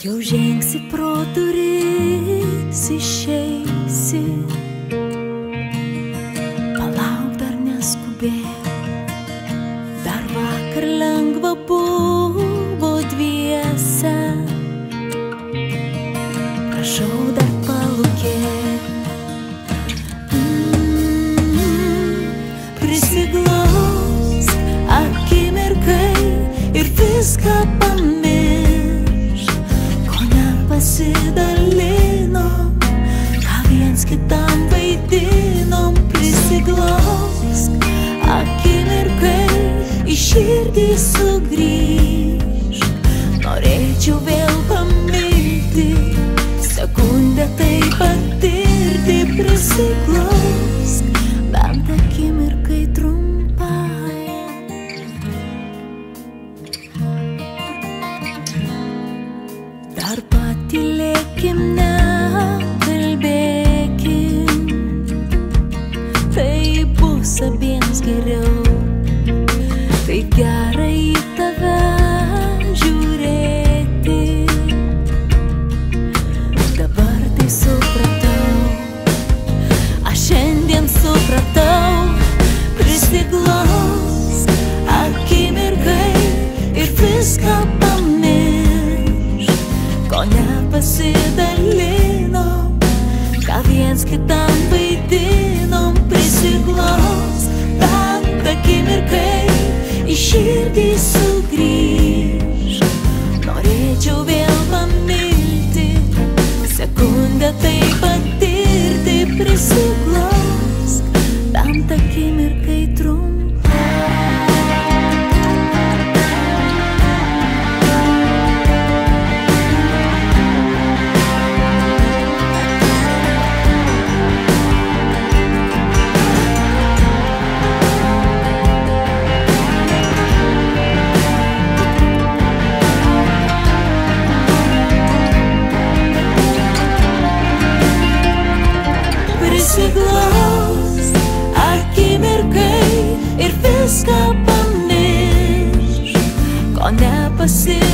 Jau žengsi pro duris, išeisi, palauk, dar neskubėk, dar vakar lengva buvo dviese, prašau dar palūkėk. Prisiglaus akimirkai ir viską pamiršk, ko nepasidalinom, ką viens kitam vaidinom. Prisiglausk akimirkai, į širdį sugrįžk, norėčiau vėl pamilti, sekundę tai patirti. Prisiglausk bent akimirkai trumpai, dar patylėkim, nekalbėkim, tai bus abiems geriau. Taip gera į tave žiūrėti, dabar tai supratau, aš šiandien supratau. Prisiglaus akimirkai ir viską pamiršk, ko nepasidalinom, ką viens kitam vaidinom. Prisiglaus bent akimirkai, į širdį sugrįžk, norėčiau vėl pamilti, sekundę tai patirti. Prisiglausk bent akimirkai trumpai. Prisiglaus akimirkai ir viską pamiršk, ko nepasidalinom.